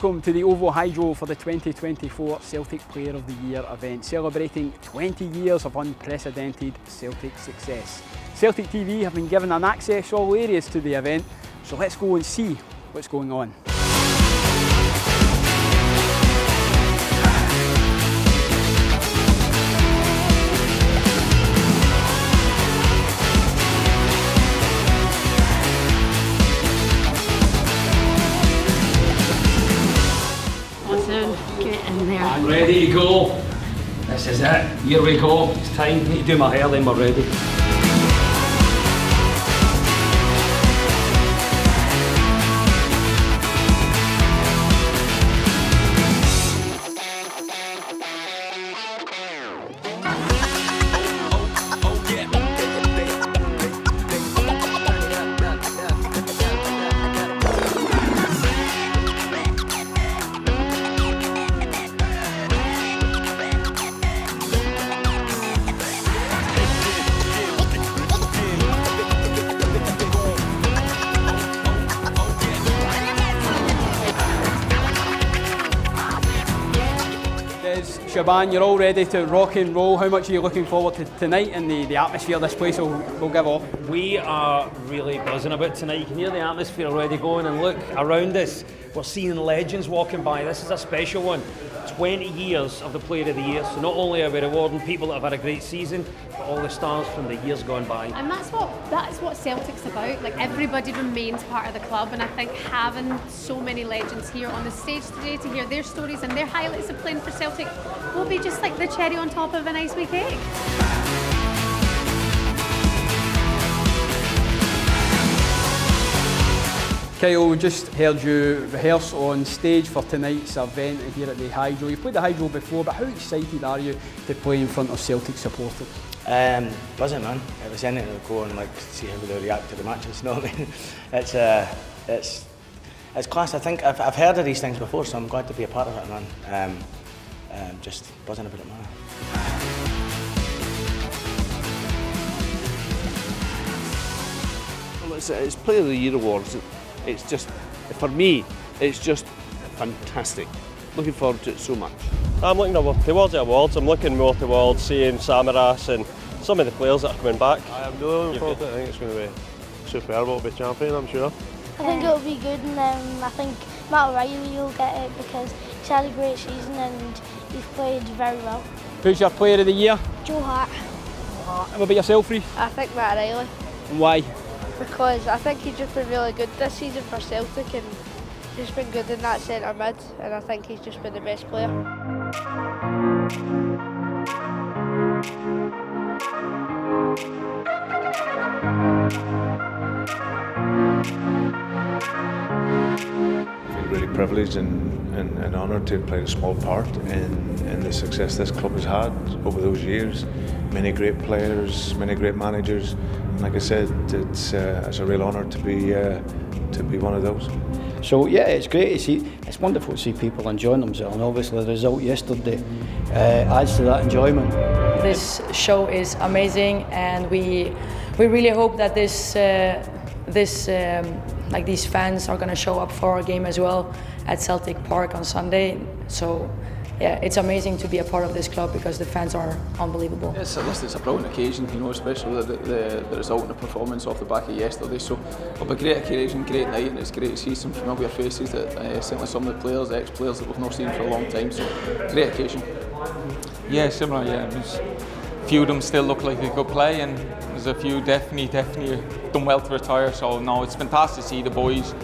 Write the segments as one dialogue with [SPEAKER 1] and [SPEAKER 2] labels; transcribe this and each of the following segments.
[SPEAKER 1] welcome to the OVO Hydro for the 2024 Celtic Player of the Year event, celebrating 20 years of unprecedented Celtic success. Celtic TV have been given an access to all areas to the event, so let's go and see what's going on.
[SPEAKER 2] Get in there.
[SPEAKER 3] I'm ready to go. This is it. Here we go. It's time. Need to do my hair, then we're ready.
[SPEAKER 1] Shaban, you're all ready to rock and roll. How much are you looking forward to tonight and the atmosphere this place will give off?
[SPEAKER 3] We are really buzzing about tonight. You can hear the atmosphere already going, and look around us. We're seeing legends walking by. This is a special one. 20 years of the Player of the Year. So not only are we rewarding people that have had a great season, but all the stars from the years gone by.
[SPEAKER 2] And that's what Celtic's about. Like, everybody remains part of the club, and I think having so many legends here on the stage today to hear their stories and their highlights of playing for Celtic will be just like the cherry on top of a nice wee cake.
[SPEAKER 1] Kyle, we just heard you rehearse on stage for tonight's event here at the Hydro. You've played the Hydro before, but how excited are you to play in front of Celtic supporters?
[SPEAKER 4] Buzzing, man. If it's anything to go and see how they react to the matches, you know what I mean? It's class. I think I've heard of these things before, so I'm glad to be a part of it, man. Just buzzing about it, man.
[SPEAKER 5] Well, it's Player of the Year awards. It's just, for me, it's just fantastic. Looking forward to it so much.
[SPEAKER 6] I'm looking towards the awards. I'm looking more towards seeing Samaras and some of the players that are coming back.
[SPEAKER 5] I'm really looking forward to it. I think it's going to be superb. We'll be champion, I'm sure.
[SPEAKER 7] I think it'll be good, and I think Matt O'Reilly will get it because he's had a great season and he's played very well.
[SPEAKER 1] Who's your Player of the Year?
[SPEAKER 7] Joe Hart.
[SPEAKER 1] And what about yourself, Reece?
[SPEAKER 8] I think Matt O'Reilly.
[SPEAKER 1] And why?
[SPEAKER 8] Because I think he's just been really good this season for Celtic, and just been good in that centre mid, and I think he's just been the best player.
[SPEAKER 9] I feel really privileged and honoured to play a small part in the success this club has had over those years. Many great players, many great managers. And like I said, it's a real honour to be one of those.
[SPEAKER 10] So yeah, it's great to see. It's wonderful to see people enjoying themselves, and obviously the result yesterday adds to that enjoyment.
[SPEAKER 11] This show is amazing, and we really hope that these fans are going to show up for our game as well at Celtic Park on Sunday. So yeah, it's amazing to be a part of this club because the fans are unbelievable.
[SPEAKER 12] It's a brilliant occasion, you know, especially the result and the performance off the back of yesterday. So it'll be a great occasion, great night, and it's great to see some familiar faces that certainly some of the players, ex-players that we've not seen for a long time. So great occasion.
[SPEAKER 13] Yeah, similar. Yeah, a few of them still look like they could play, and there's a few definitely done well to retire. So no, it's fantastic to see the boys,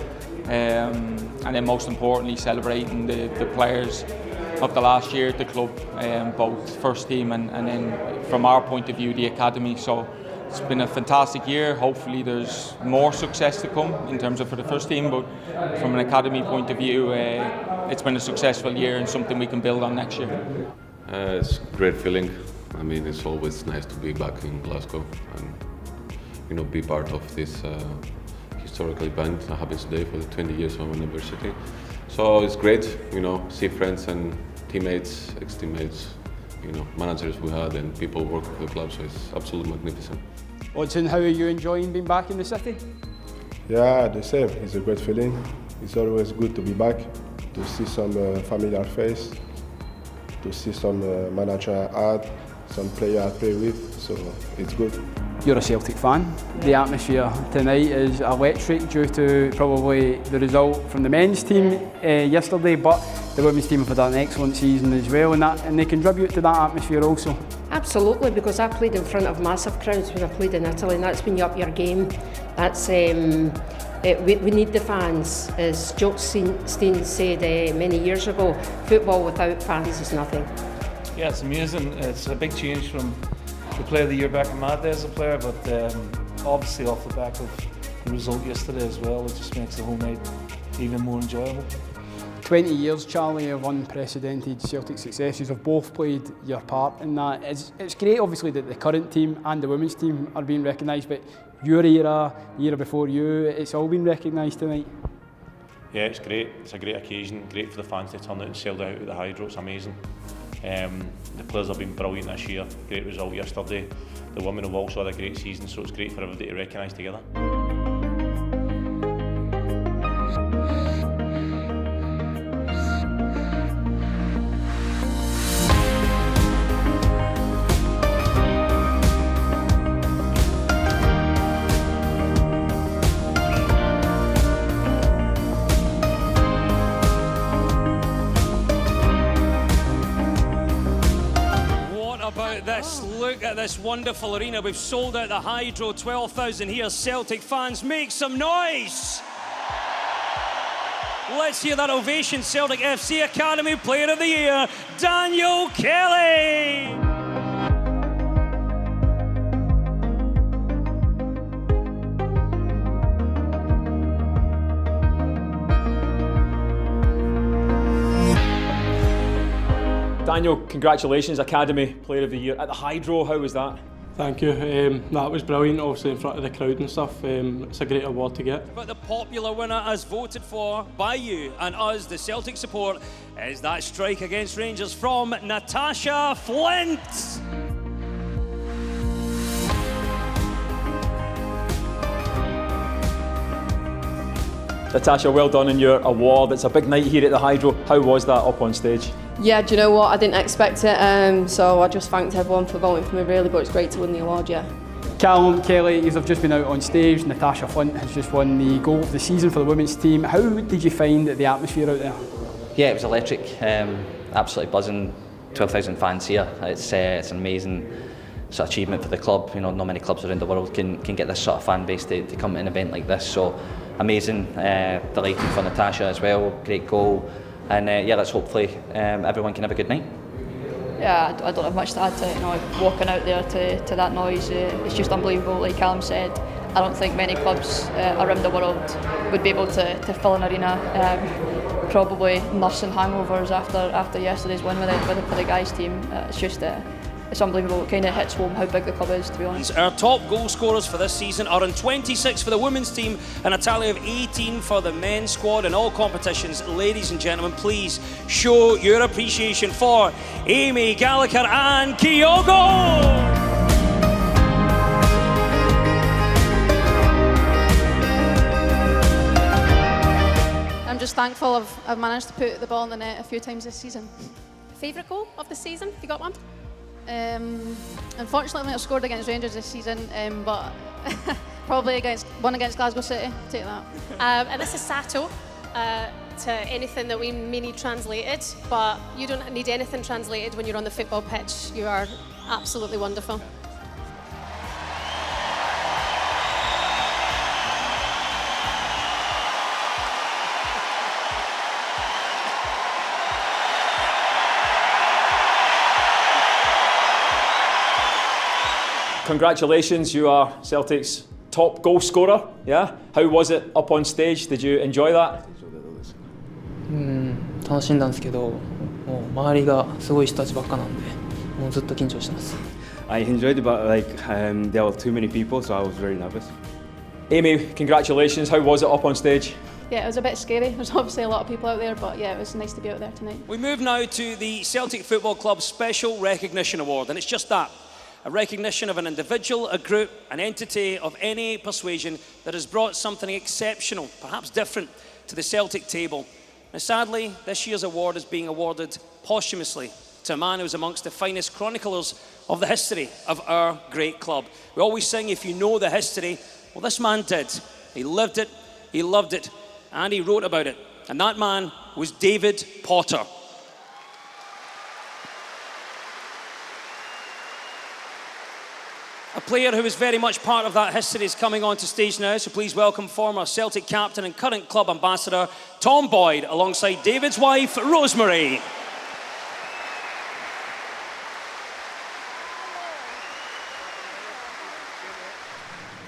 [SPEAKER 13] and then most importantly celebrating the players of the last year at the club, both first team and then from our point of view the academy. So it's been a fantastic year. Hopefully there's more success to come in terms of for the first team, but from an academy point of view it's been a successful year and something we can build on next year.
[SPEAKER 14] It's a great feeling. I mean, it's always nice to be back in Glasgow and be part of this historical event that happens today for the 20 years of anniversary. So it's great, see friends and teammates, ex-teammates, managers we had and people working for the club, so it's absolutely magnificent.
[SPEAKER 1] Odson, how are you enjoying being back in the city?
[SPEAKER 15] Yeah, the same. It's a great feeling. It's always good to be back, to see some familiar face, to see some manager I had, some player I play with, so it's good.
[SPEAKER 1] You're a Celtic fan. The atmosphere tonight is electric due to probably the result from the men's team yesterday, but the women's team have had an excellent season as well, and they contribute to that atmosphere also.
[SPEAKER 16] Absolutely, because I played in front of massive crowds when I played in Italy, and that's when you up your game. That's we need the fans. As Jock Steen said many years ago, football without fans is nothing.
[SPEAKER 17] Yeah, it's amazing. It's a big change from the Player of the Year back in my day as a player, but obviously off the back of the result yesterday as well, it just makes the whole night even more enjoyable.
[SPEAKER 1] 20 years, Charlie, of unprecedented Celtic successes have both played your part in that. It's great, obviously, that the current team and the women's team are being recognised, but your era, the era before you, it's all been recognised tonight.
[SPEAKER 18] Yeah, it's great. It's a great occasion, great for the fans to turn out and sell out at the Hydro. It's amazing. The players have been brilliant this year. Great result yesterday. The women have also had a great season, so it's great for everybody to recognise together.
[SPEAKER 19] Look at this wonderful arena. We've sold out the Hydro, 12,000 here. Celtic fans, make some noise. Let's hear that ovation. Celtic FC Academy Player of the Year, Daniel Kelly.
[SPEAKER 20] Daniel, congratulations, Academy Player of the Year at the Hydro. How was that?
[SPEAKER 21] Thank you. That was brilliant, obviously in front of the crowd and stuff. It's a great award to get.
[SPEAKER 19] But the popular winner, as voted for by you and us, the Celtic support, is that strike against Rangers from Natasha Flint.
[SPEAKER 20] Natasha, well done on your award. It's a big night here at the Hydro. How was that up on stage?
[SPEAKER 22] Yeah, do you know what? I didn't expect it, so I just thanked everyone for voting for me, really, but it's great to win the award, yeah.
[SPEAKER 1] Callum, Kelly, you have just been out on stage. Natasha Flint has just won the goal of the season for the women's team. How did you find the atmosphere out there?
[SPEAKER 23] Yeah, it was electric, absolutely buzzing. 12,000 fans here. It's an amazing sort of achievement for the club. You know, not many clubs around the world can get this sort of fan base to come to an event like this. So amazing, delighted for Natasha as well. Great goal, and yeah, let's hopefully everyone can have a good night.
[SPEAKER 24] Yeah, I don't have much to add to it. You know, walking out there to that noise, it's just unbelievable. Like Callum said, I don't think many clubs around the world would be able to fill an arena. Probably nursing hangovers after yesterday's win for the guys' team. It's just it's unbelievable. It kind of hits home how big the club is, to be honest.
[SPEAKER 19] Our top goal scorers for this season are on 26 for the women's team and a tally of 18 for the men's squad in all competitions. Ladies and gentlemen, please show your appreciation for Amy Gallagher and Kyogo.
[SPEAKER 25] I'm just thankful I've managed to put the ball in the net a few times this season.
[SPEAKER 2] Favourite goal of the season? Have you got one?
[SPEAKER 25] Unfortunately, I've scored against Rangers this season, but probably one against Glasgow City. Take that.
[SPEAKER 2] And this is Sato. To anything that we may need translated, but you don't need anything translated when you're on the football pitch. You are absolutely wonderful.
[SPEAKER 20] Congratulations, you are Celtic's top goal scorer. Yeah? How was it up on stage? Did you enjoy that?
[SPEAKER 26] 楽しんだんですけど、もう周りがすごい人たちばっかなんで、もうずっと緊張してます。
[SPEAKER 27] I enjoyed it, but there were too many people, so I was very nervous.
[SPEAKER 20] Amy, congratulations. How was it up on stage?
[SPEAKER 25] Yeah, it was a bit scary. There's obviously a lot of people out there, but yeah, it was nice to be out there tonight.
[SPEAKER 19] We move now to the Celtic Football Club Special Recognition Award, and it's just that. A recognition of an individual, a group, an entity of any persuasion that has brought something exceptional, perhaps different, to the Celtic table. And sadly, this year's award is being awarded posthumously to a man who's amongst the finest chroniclers of the history of our great club. We always sing, if you know the history. Well, this man did. He lived it, he loved it, and he wrote about it. And that man was David Potter. A player who is very much part of that history is coming onto stage now, so please welcome former Celtic captain and current club ambassador Tom Boyd alongside David's wife Rosemary.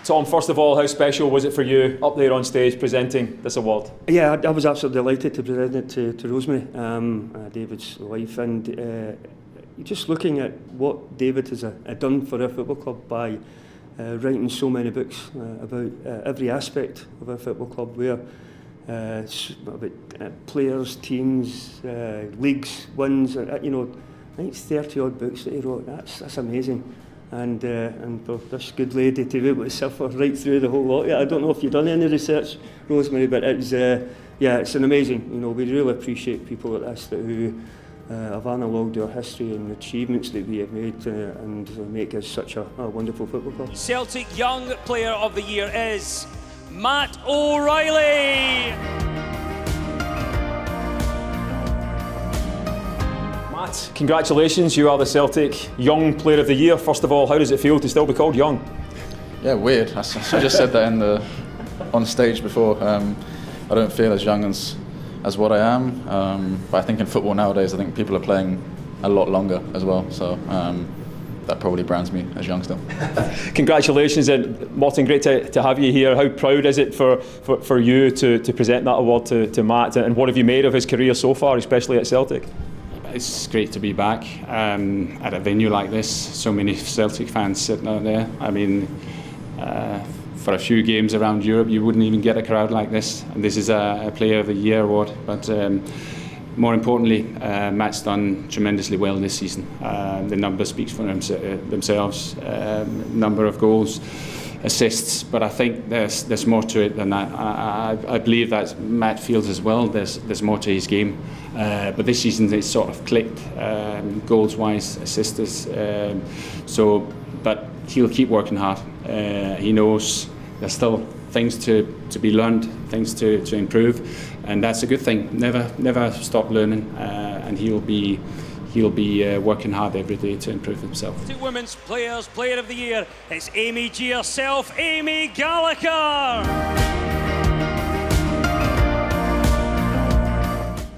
[SPEAKER 20] Tom, first of all, how special was it for you up there on stage presenting this award?
[SPEAKER 27] Yeah, I was absolutely delighted to present it to Rosemary, David's wife, and just looking at what David has done for our football club by writing so many books about every aspect of our football club, where about players, teams, leagues, wins, I think it's 30 odd books that he wrote. That's amazing. And for this good lady to be able to suffer right through the whole lot. Yeah, I don't know if you've done any research, Rosemary, but it's it's an amazing. We really appreciate people like this who have analogued our history and achievements that we have made and make us such a wonderful football club.
[SPEAKER 19] Celtic Young Player of the Year is Matt O'Reilly.
[SPEAKER 20] Matt, congratulations, you are the Celtic Young Player of the Year. First of all, how does it feel to still be called young?
[SPEAKER 12] Yeah, weird. I just said that on stage before. I don't feel as young as what I am, but I think in football nowadays, I think people are playing a lot longer as well, so that probably brands me as young still.
[SPEAKER 20] Congratulations, and Martin, great to have you here. How proud is it for you to present that award to Matt, and what have you made of his career so far, especially at Celtic?
[SPEAKER 3] It's great to be back at a venue like this. So many Celtic fans sitting out there. I mean, for a few games around Europe, you wouldn't even get a crowd like this. And this is a Player of the Year award. But more importantly, Matt's done tremendously well this season. The numbers speaks for themselves. Number of goals, assists, but I think there's more to it than that. I believe that Matt feels as well. There's more to his game, but this season it's sort of clicked, goals wise, assists. But he'll keep working hard. He knows there's still things to be learned, things to improve, and that's a good thing. Never stop learning, and he'll be working hard every day to improve himself.
[SPEAKER 19] Two Women's Player of the Year. It's Amy G herself, Amy Gallagher.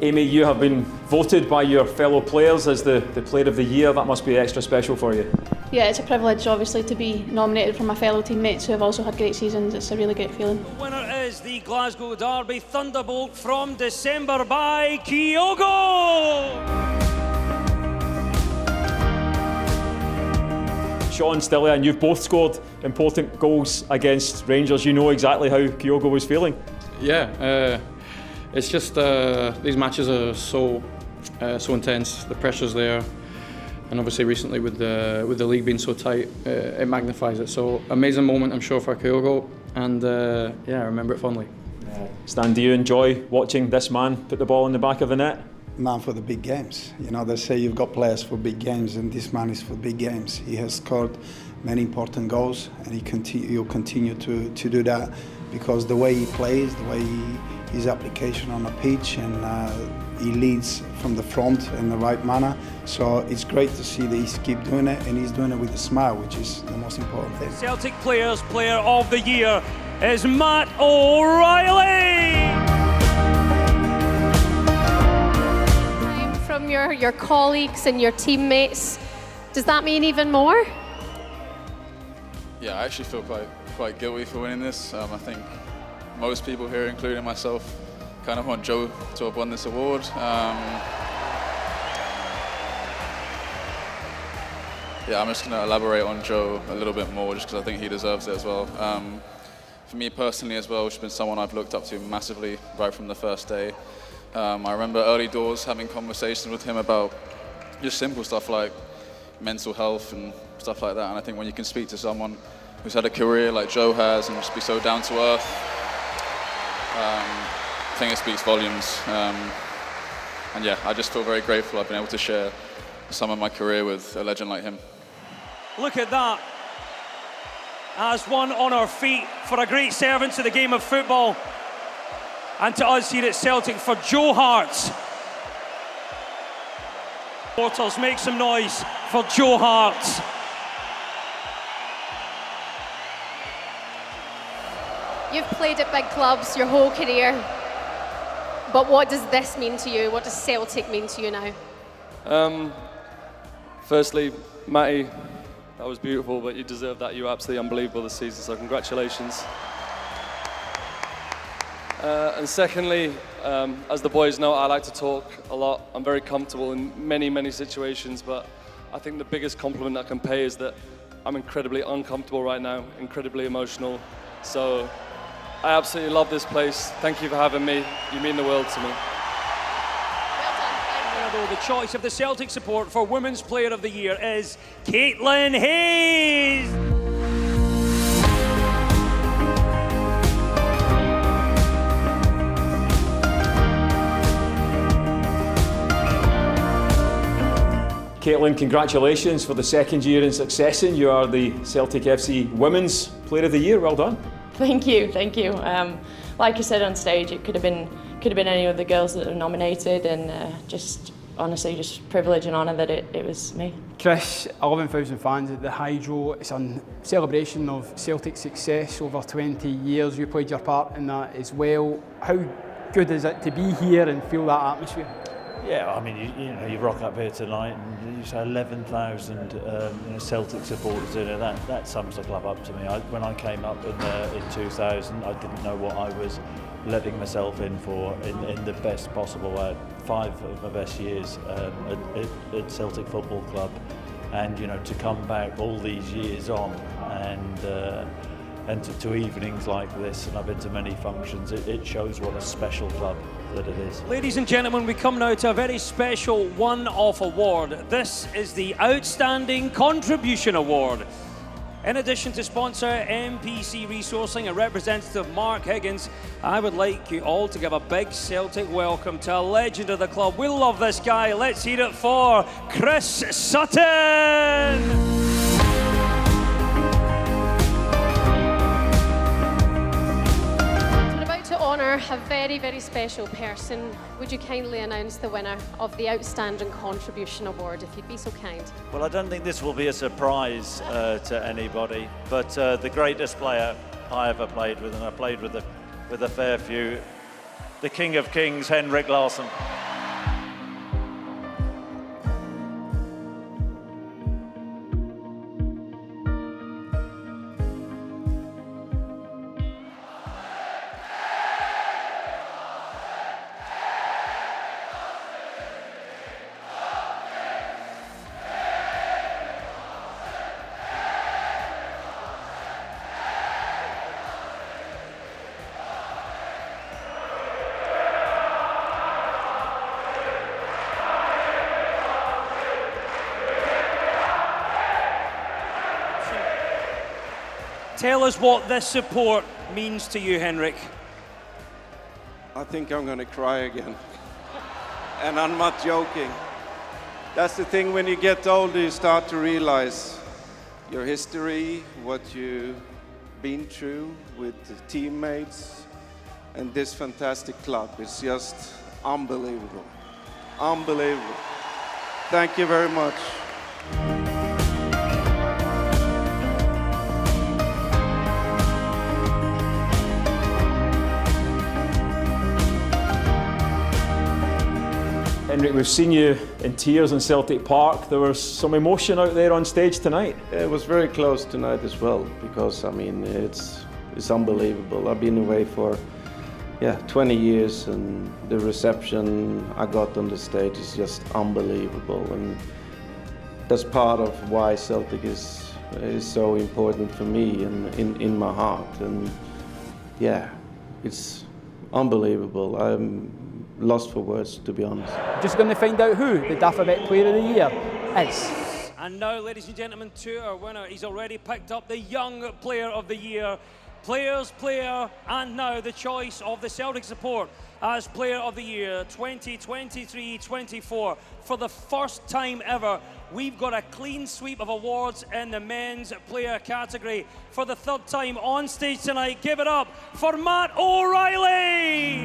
[SPEAKER 20] Amy, you have been voted by your fellow players as the Player of the Year. That must be extra special for you.
[SPEAKER 24] Yeah, it's a privilege obviously to be nominated from my fellow teammates who have also had great seasons. It's a really great feeling.
[SPEAKER 19] The winner is the Glasgow Derby Thunderbolt from December by Kyogo.
[SPEAKER 20] Sean Stillia, and you've both scored important goals against Rangers. You know exactly how Kyogo was feeling.
[SPEAKER 4] Yeah, it's just these matches are so intense. The pressure's there, and obviously recently with the league being so tight, it magnifies it. So amazing moment, I'm sure, for Kyogo, and I remember it fondly.
[SPEAKER 20] Stan, do you enjoy watching this man put the ball in the back of the net?
[SPEAKER 5] Man for the big games. They say you've got players for big games, and this man is for big games. He has scored many important goals, and he'll continue to do that because the way he plays, the way his application on the pitch, and he leads from the front in the right manner. So it's great to see that he's keep doing it, and he's doing it with a smile, which is the most important thing.
[SPEAKER 19] Celtic Player of the Year is Matt O'Reilly.
[SPEAKER 2] From your colleagues and your teammates, does that mean even more?
[SPEAKER 12] Yeah, I actually feel quite guilty for winning this. I think most people here, including myself, kind of want Joe to have won this award. I'm just going to elaborate on Joe a little bit more just because I think he deserves it as well. For me personally as well, she's been someone I've looked up to massively right from the first day. I remember early doors having conversations with him about just simple stuff like mental health and stuff like that. And I think when you can speak to someone who's had a career like Joe has and just be so down to earth,
[SPEAKER 6] think it speaks volumes. And yeah, I just feel very grateful I've been able to share some of my career with a legend like him.
[SPEAKER 19] Look at that. As one on our feet for a great servant to the game of football and to us here at Celtic for Joe Hart. Portals, make some noise for Joe Hart.
[SPEAKER 2] You've played at big clubs your whole career, but what does this mean to you? What does Celtic mean to you now?
[SPEAKER 7] Firstly, Matty, that was beautiful, but you deserve that. You were absolutely unbelievable this season, so congratulations. And secondly, as the boys know, I like to talk a lot. I'm very comfortable in many, many situations, but I think the biggest compliment I can pay is that I'm incredibly uncomfortable right now, incredibly emotional. So I absolutely love this place. Thank you for having me. You mean the world to me.
[SPEAKER 19] The choice of the Celtic support for Women's Player of the Year is Caitlin Hayes.
[SPEAKER 20] Caitlin, congratulations for the second year in succession. You are the Celtic FC Women's Player of the Year. Well done.
[SPEAKER 8] Thank you, thank you. Like I said on stage, it could have been any of the girls that were nominated, and honestly, just privilege and honour that it was me.
[SPEAKER 1] Chris, 11,000 fans at the Hydro. It's a celebration of Celtic's success over 20 years. You played your part in that as well. How good is it to be here and feel that atmosphere?
[SPEAKER 9] Yeah, I mean, you rock up here tonight and you say 11,000 Celtic supporters in it. That sums the club up to me. When I came up in 2000, I didn't know what I was letting myself in for in the best possible way. 5 of my best years at Celtic Football Club, and to come back all these years on and to evenings like this, and I've been to many functions, it shows what a special club that it is.
[SPEAKER 19] Ladies and gentlemen, we come now to a very special one-off award. This is the Outstanding Contribution Award. In addition to sponsor MPC Resourcing and representative Mark Higgins, I would like you all to give a big Celtic welcome to a legend of the club. We love this guy. Let's hear it for Chris Sutton.
[SPEAKER 2] To honour a very, very special person, would you kindly announce the winner of the Outstanding Contribution Award, if you'd be so kind?
[SPEAKER 10] Well, I don't think this will be a surprise to anybody, but the greatest player I ever played with, and I played with a fair few, the King of Kings, Henrik Larsson.
[SPEAKER 19] Tell us what this support means to you, Henrik.
[SPEAKER 11] I think I'm going to cry again. And I'm not joking. That's the thing, when you get older, you start to realize your history, what you've been through with the teammates, and this fantastic club. It's just unbelievable. Unbelievable. Thank you very much.
[SPEAKER 20] Henrik, we've seen you in tears in Celtic Park. There was some emotion out there on stage tonight.
[SPEAKER 11] It was very close tonight as well, because I mean it's unbelievable. I've been away for 20 years, and the reception I got on the stage is just unbelievable, and that's part of why Celtic is so important for me and in my heart. And yeah, it's unbelievable. I'm lost for words, to be honest.
[SPEAKER 1] Just going to find out who the Dafabet Player of the Year is.
[SPEAKER 19] And now, ladies and gentlemen, to our winner. He's already picked up the Young Player of the Year. Players, Player, and now the choice of the Celtic support as Player of the Year 2023-24. For the first time ever, we've got a clean sweep of awards in the men's player category. For the third time on stage tonight, give it up for Matt O'Reilly!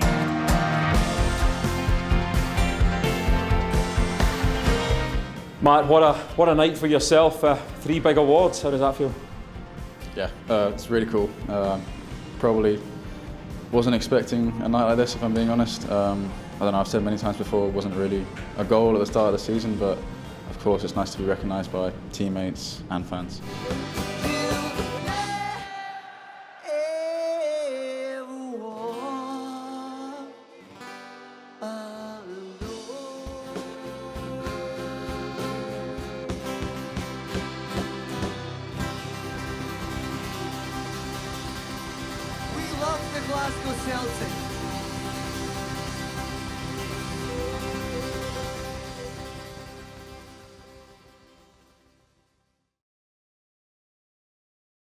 [SPEAKER 20] Matt, what a night for yourself. 3 big awards. How does that feel?
[SPEAKER 6] Yeah, it's really cool. Probably wasn't expecting a night like this, if I'm being honest. I don't know, I've said many times before, it wasn't really a goal at the start of the season, but of course it's nice to be recognised by teammates and fans.
[SPEAKER 13] Glasgow Celtic.